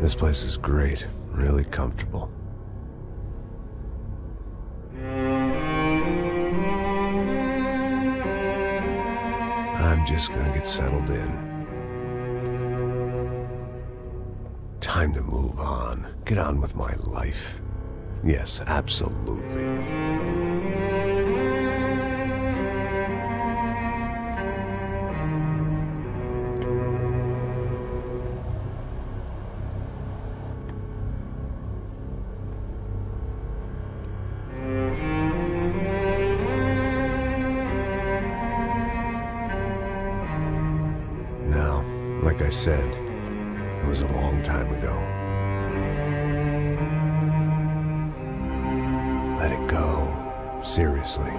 This place is great, really comfortable. I'm just gonna get settled in. Time to move on. Get on with my life. Yes, absolutely. Now, like I said, it was a long time ago. Let it go. Seriously.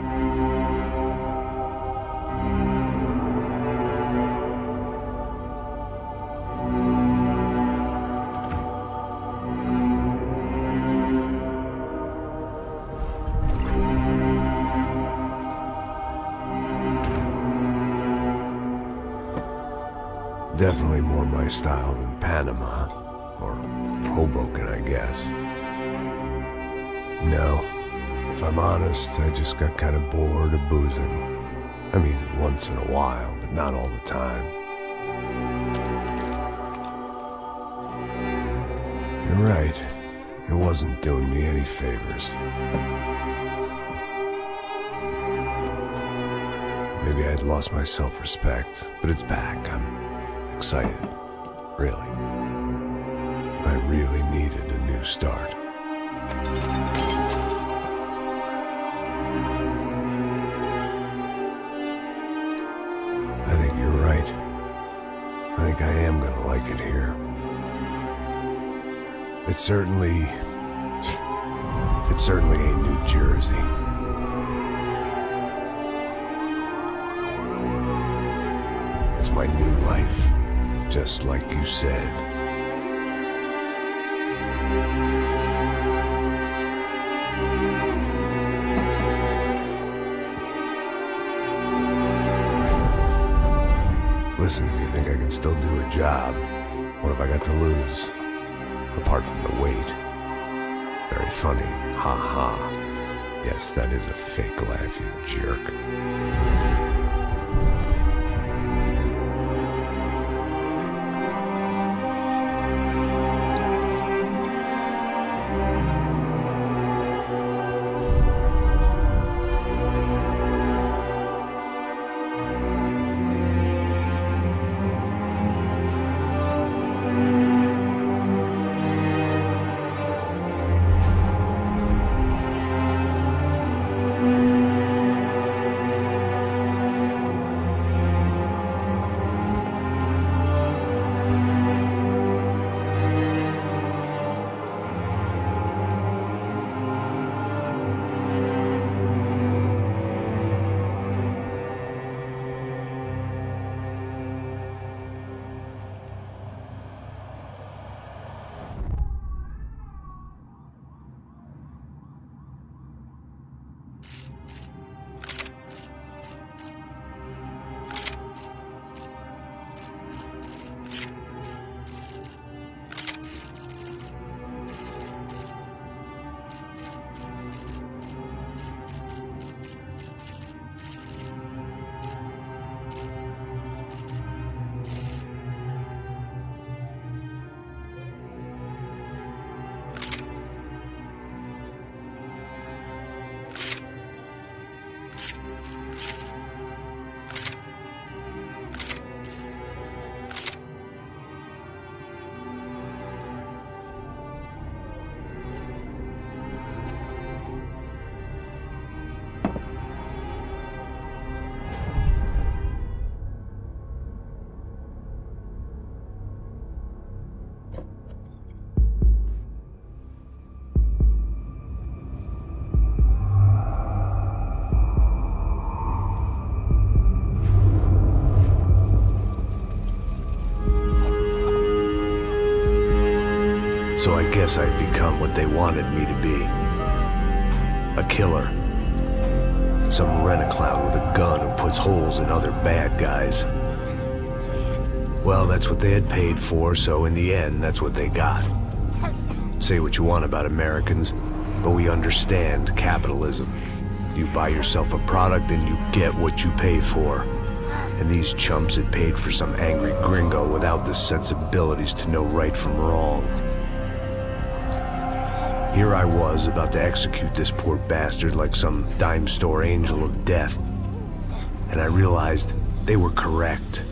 Definitely more my style than Panama, or Hoboken, I guess. No, if I'm honest, I just got kind of bored of boozing. I mean, once in a while, but not all the time. You're right, it wasn't doing me any favors. Maybe I'd lost my self-respect, but it's back. I'm excited, really. I really needed a new start. I think you're right. I think I am gonna like it here. It certainly ain't New Jersey. It's my new life. Just like you said. Listen, if you think I can still do a job, what have I got to lose? Apart from the weight. Very funny. Ha ha. Yes, that is a fake laugh, you jerk. So I guess I've become what they wanted me to be. A killer. Some rent-a-clown with a gun who puts holes in other bad guys. Well, that's what they had paid for, so in the end, that's what they got. Say what you want about Americans, but we understand capitalism. You buy yourself a product and you get what you pay for. And these chumps had paid for some angry gringo without the sensibilities to know right from wrong. Here I was, about to execute this poor bastard like some dime store angel of death. And I realized they were correct.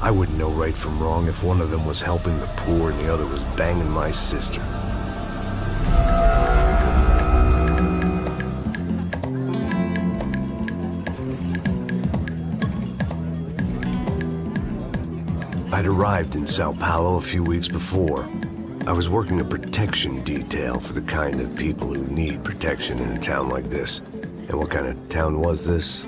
I wouldn't know right from wrong if one of them was helping the poor and the other was banging my sister. I'd arrived in Sao Paulo a few weeks before. I was working a protection detail for the kind of people who need protection in a town like this. And what kind of town was this?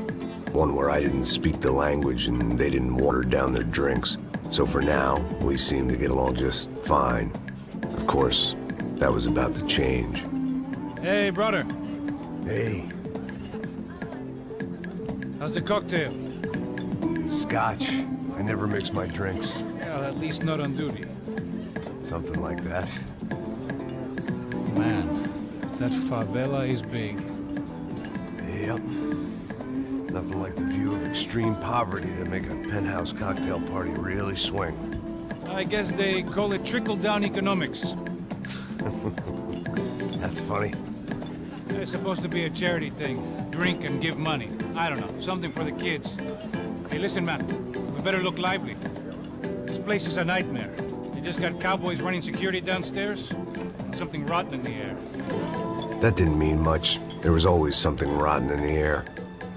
One where I didn't speak the language and they didn't water down their drinks. So for now, we seemed to get along just fine. Of course, that was about to change. Hey, brother. Hey. How's the cocktail? It's scotch. I never mix my drinks. Well, at least not on duty. Something like that. Man, that favela is big. Yep. Nothing like the view of extreme poverty to make a penthouse cocktail party really swing. I guess they call it trickle-down economics. That's funny. It's supposed to be a charity thing. Drink and give money. I don't know, something for the kids. Hey, listen, man. We better look lively. This place is a nightmare. They just got cowboys running security downstairs. Something rotten in the air. That didn't mean much. There was always something rotten in the air.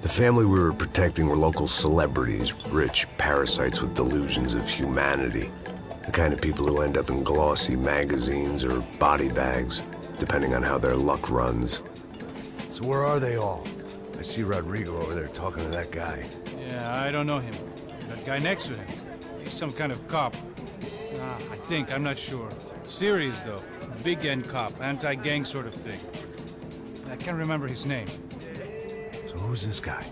The family we were protecting were local celebrities, rich parasites with delusions of humanity. The kind of people who end up in glossy magazines or body bags, depending on how their luck runs. So where are they all? I see Rodrigo over there talking to that guy. Yeah, I don't know him. That guy next to him. He's some kind of cop. I think, I'm not sure. Serious, though. Big end cop, anti-gang sort of thing. I can't remember his name. So who's this guy?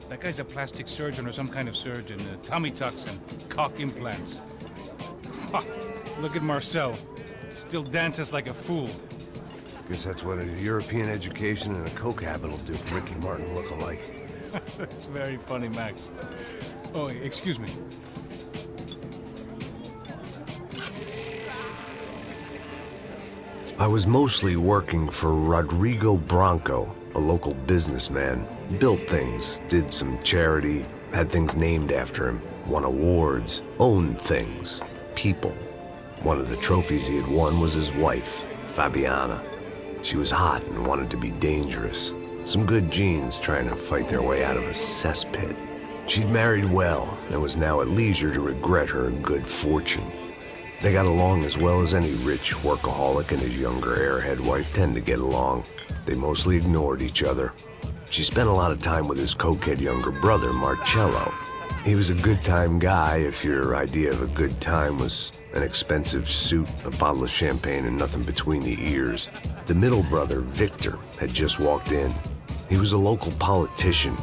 That guy's a plastic surgeon or some kind of surgeon. Tummy tucks and cock implants. Ha! Look at Marcel. Still dances like a fool. Guess that's what a European education and a coke habit will do for Ricky Martin look-alike. That's very funny, Max. Oh, excuse me. I was mostly working for Rodrigo Branco, a local businessman. Built things, did some charity, had things named after him, won awards, owned things, people. One of the trophies he had won was his wife, Fabiana. She was hot and wanted to be dangerous. Some good genes trying to fight their way out of a cesspit. She'd married well and was now at leisure to regret her good fortune. They got along as well as any rich workaholic and his younger airhead wife tend to get along. They mostly ignored each other. She spent a lot of time with his cokehead younger brother, Marcello. He was a good-time guy if your idea of a good time was an expensive suit, a bottle of champagne, and nothing between the ears. The middle brother, Victor, had just walked in. He was a local politician.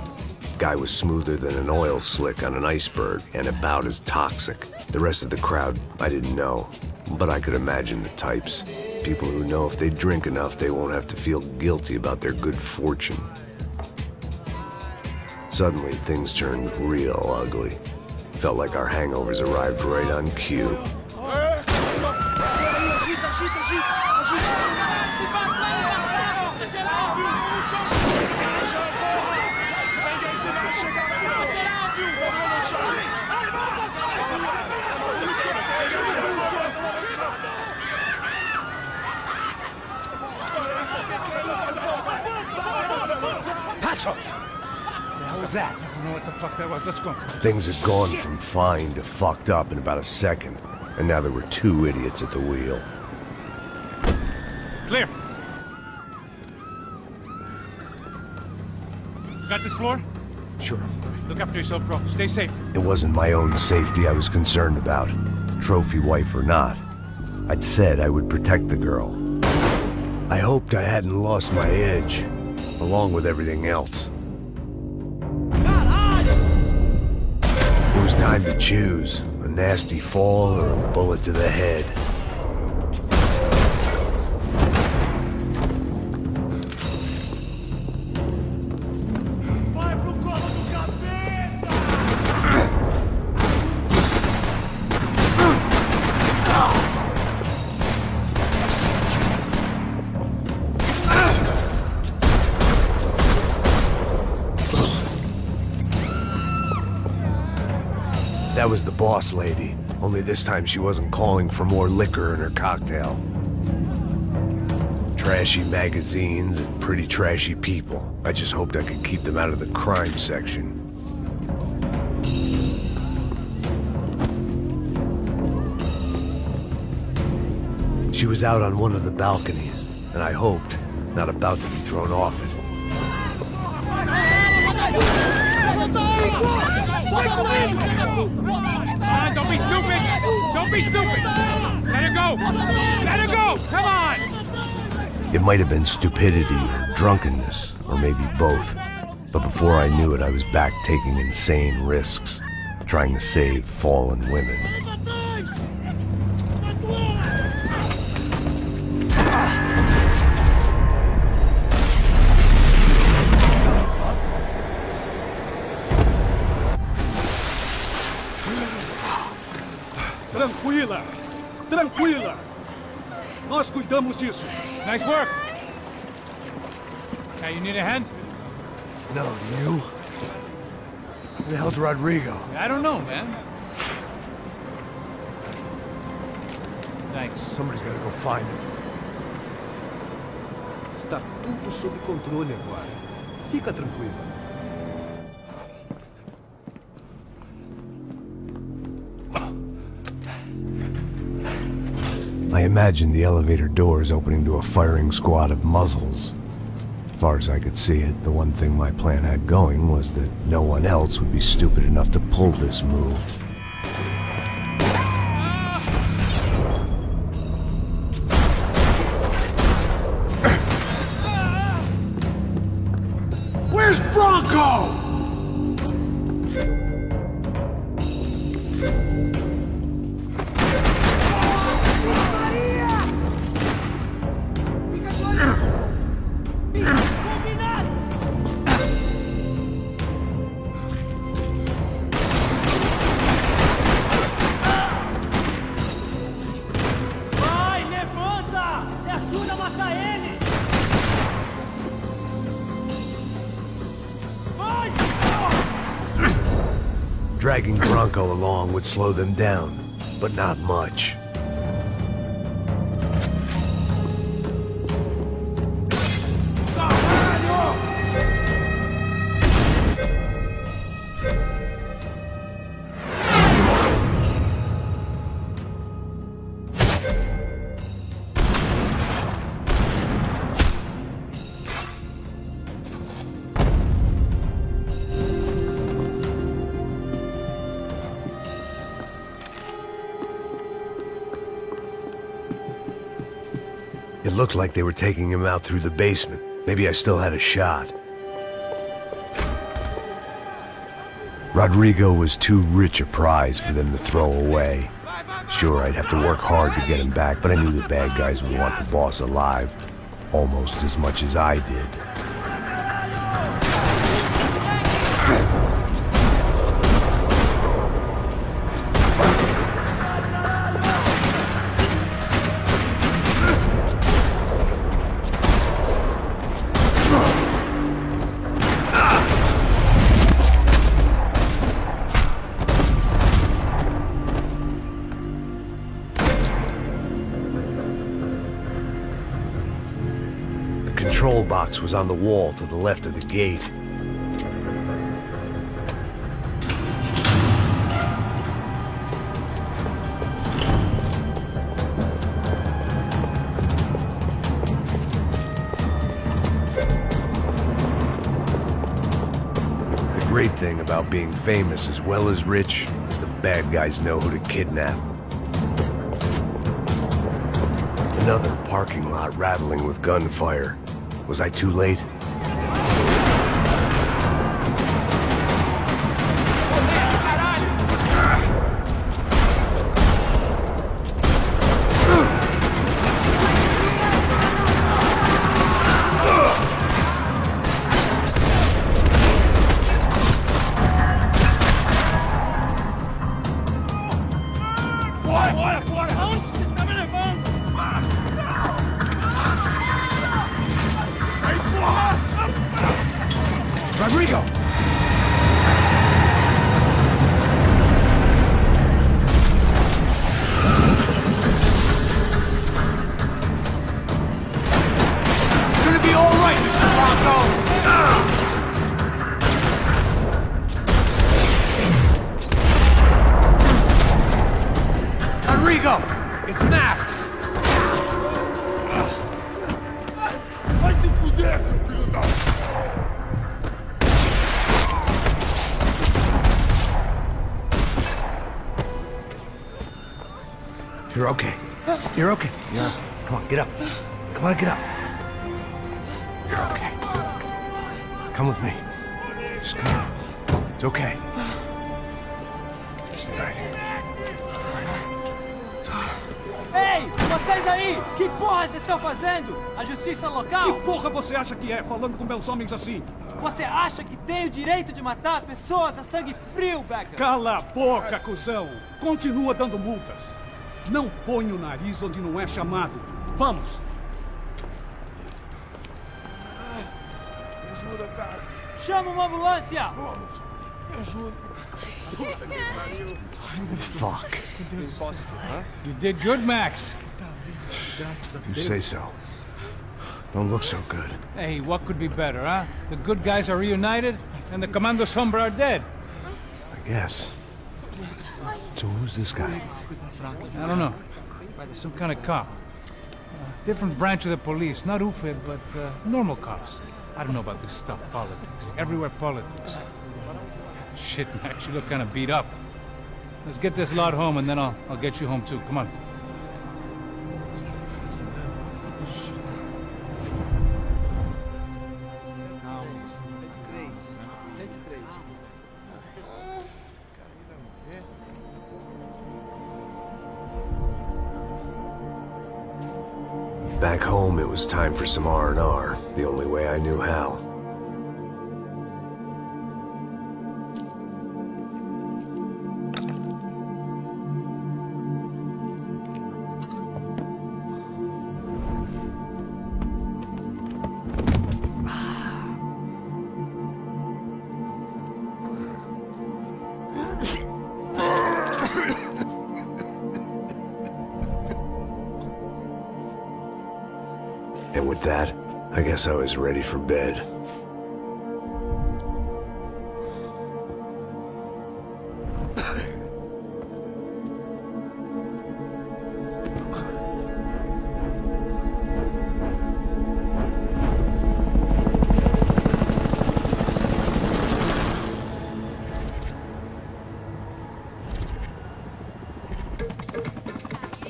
Guy was smoother than an oil slick on an iceberg and about as toxic. The rest of the crowd, I didn't know, but I could imagine the types. People who know if they drink enough, they won't have to feel guilty about their good fortune. Suddenly, things turned real ugly. Felt like our hangovers arrived right on cue. Passos! What was that? I don't know what the fuck that was. Let's go. Things had gone from fine to fucked up in about a second, and now there were two idiots at the wheel. Clear. Got this floor? Sure. Look after yourself, bro. Stay safe. It wasn't my own safety I was concerned about, trophy wife or not. I'd said I would protect the girl. I hoped I hadn't lost my edge, along with everything else. It was was time to choose, a nasty fall or a bullet to the head. That was the boss lady, only this time she wasn't calling for more liquor in her cocktail. Trashy magazines and pretty trashy people. I just hoped I could keep them out of the crime section. She was out on one of the balconies, and I hoped not about to be thrown off it. Don't be stupid! Don't be stupid! Let her go! Let her go! Come on! It might have been stupidity or drunkenness, or maybe both. But before I knew it, I was back taking insane risks, trying to save fallen women. Tranquila! Tranquila! Nós cuidamos disso. Nice work! Now you need a hand? No, you? Who the hell's Rodrigo? I don't know, man. Thanks. Somebody's gotta go find him. Está tudo sob controle agora. Fica tranquilo. I imagined the elevator doors opening to a firing squad of muzzles. As far as I could see it, the one thing my plan had going was that no one else would be stupid enough to pull this move. Where's Bronco? Dragging Bronco along would slow them down, but not much. It looked like they were taking him out through the basement. Maybe I still had a shot. Rodrigo was too rich a prize for them to throw away. Sure, I'd have to work hard to get him back, but I knew the bad guys would want the boss alive, almost as much as I did. The control box was on the wall to the left of the gate. The great thing about being famous as well as rich is the bad guys know who to kidnap. Another parking lot rattling with gunfire. Was I too late? Rodrigo! It's gonna be all right, Mr. Bronco! Rodrigo! It's Max! Vai se fuder, seu filho da... You're okay. You're okay. Yeah. Come on, get up. Come on, get up. You're okay. Come with me. Just come on. It's okay. Stay right here. Ei, vocês aí! Que porra vocês estão fazendo? A justiça local? Que porra você acha que é, falando com belos homens assim? Você acha que tem o direito de matar as pessoas a sangue frio, Becker? Cala a boca, cuzão! Continua dando multas. Não põe o nariz onde não é chamado. Vamos! Me ajuda, cara. Chama uma ambulância! Vamos. Me ajuda. Fuck. You did good, Max. You say so. Don't look so good. Hey, what could be better, huh? The good guys are reunited, and the Commando Sombra are dead. I guess. So who's this guy? I don't know. Some kind of cop. Different branch of the police. Not UFED, but normal cops. I don't know about this stuff, politics. Everywhere politics. Shit, Max, you look kind of beat up. Let's get this lot home, and then I'll get you home too. Come on. Back home, it was time for some R&R, the only way I knew how. And with that, I guess I was ready for bed.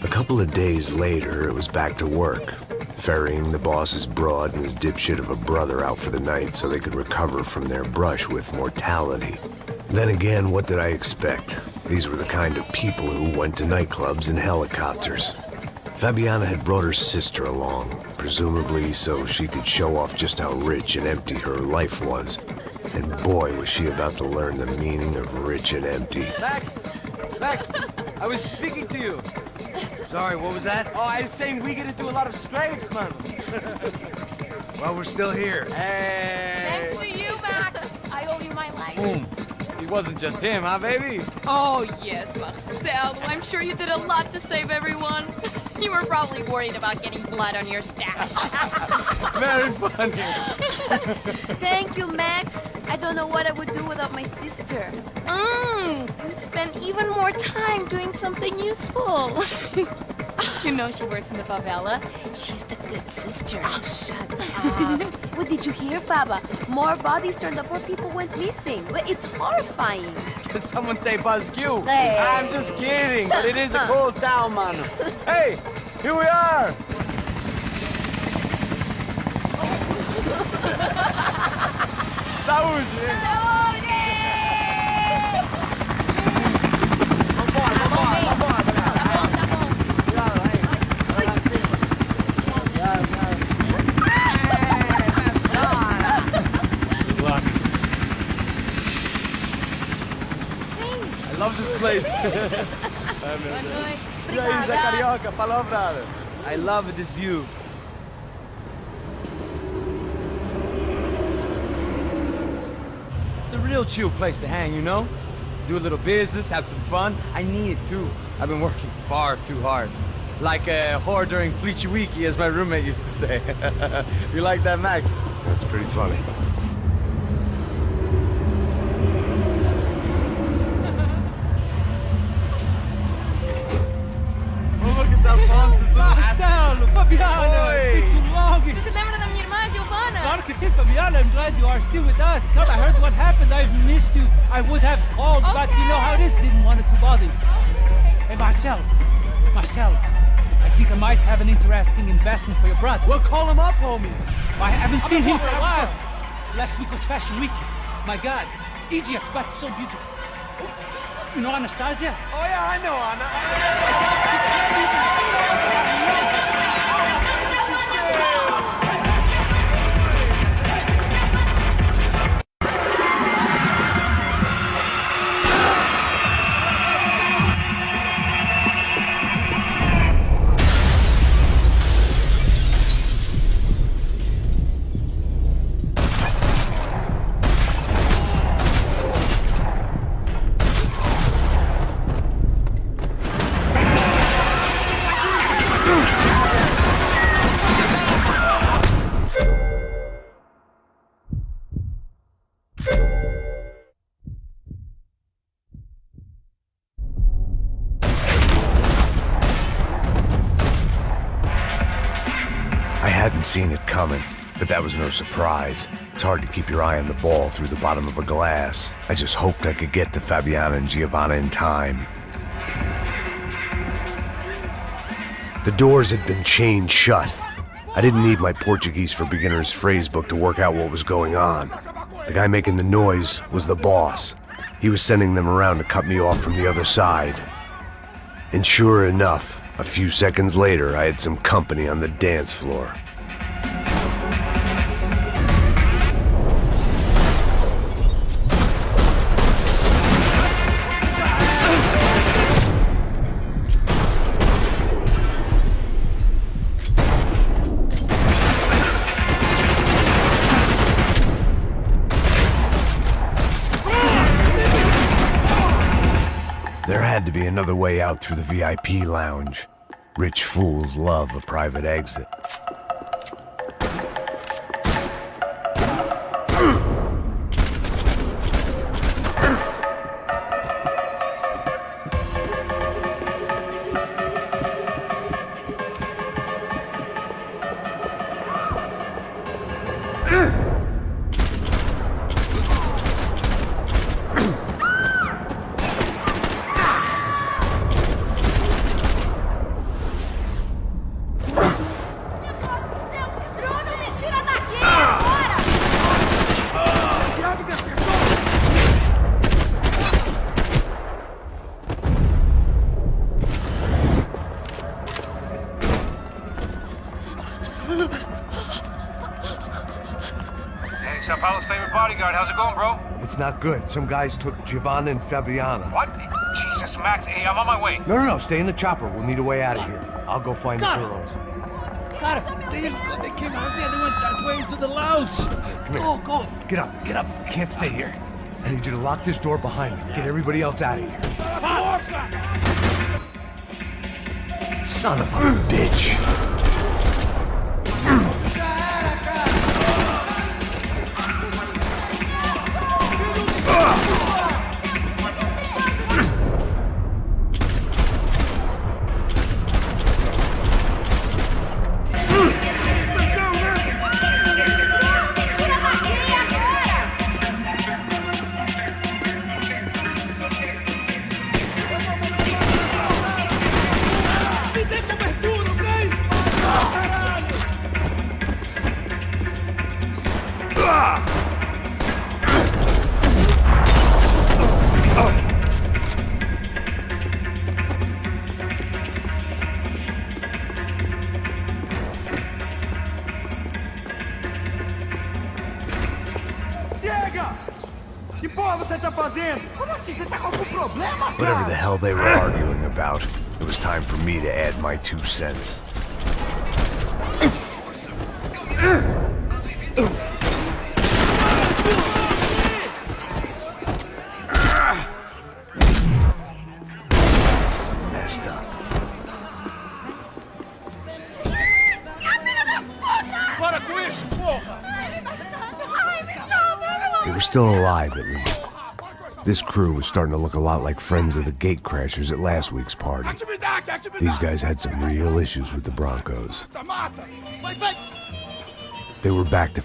A couple of days later, it was back to work. Ferrying the boss's broad and his dipshit of a brother out for the night so they could recover from their brush with mortality. Then again, what did I expect? These were the kind of people who went to nightclubs in helicopters. Fabiana had brought her sister along, presumably so she could show off just how rich and empty her life was. And boy, was she about to learn the meaning of rich and empty. Max! Max! I was speaking to you! Sorry, what was that? Oh, I was saying we get to do a lot of scrapes, man! Well, we're still here. Hey! Thanks to you, Max. I owe you my life. Boom. It wasn't just him, huh, baby? Oh, yes, Marcel. I'm sure you did a lot to save everyone. You were probably worried about getting blood on your stash. Very funny! Thank you, Max. I don't know what I would do without my sister. Spend even more time doing something useful. You know she works in the favela. She's the good sister. Oh, shut up. What did you hear, Faba? More bodies turned up where people went missing. It's horrifying. Did someone say Buzz Q? Hey. I'm just kidding, but it is a cool town, man. Hey, here we are! Saúde! I love this place. E aí, Zé Carioca, falou, brother. I love this view. real chill place to hang, you know? Do a little business, have some fun. I need it too. I've been working far too hard. Like a whore during Fleechy Weeky, as my roommate used to say. You like that, Max? That's pretty funny. Marcelo, Fabiana, it's too long. Você se lembra da minha irmã, Giovanna? Claro que sim, Fabiana. I'm glad you are still with us. Come, I heard what happened. I've missed you. I would have called, but you know how it is. Didn't want it to bother you. Hey, Marcel, I think I might have an interesting investment for your brother. Well, call him up, homie. I haven't seen him for a while. Last week was Fashion Week. My God, Egypt, but so beautiful. You know Anastasia? Oh yeah, I know Anna. I hadn't seen it coming, but that was no surprise. It's hard to keep your eye on the ball through the bottom of a glass. I just hoped I could get to Fabiana and Giovanna in time. The doors had been chained shut. I didn't need my Portuguese for Beginners phrase book to work out what was going on. The guy making the noise was the boss. He was sending them around to cut me off from the other side. And sure enough, a few seconds later, I had some company on the dance floor. There had to be another way out through the VIP lounge. Rich fools love a private exit. Sao Paulo's favorite bodyguard. How's it going, bro? It's not good. Some guys took Giovanna and Fabiana. What? Jesus, Max. Hey, I'm on my way. No. Stay in the chopper. We'll need a way out of here. I'll go find the girls. Got it. They came out there. They went that way into the lounge. Come here. Go. Get up. You can't stay here. I need you to lock this door behind me. Get everybody else out of here. Son of a bitch. Whatever the hell they were arguing about, it was time for me to add my 2 cents. This is messed up. Para com isso, porra! They were still alive, at least. This crew was starting to look a lot like friends of the gatecrashers at last week's party. These guys had some real issues with the Broncos. They were back to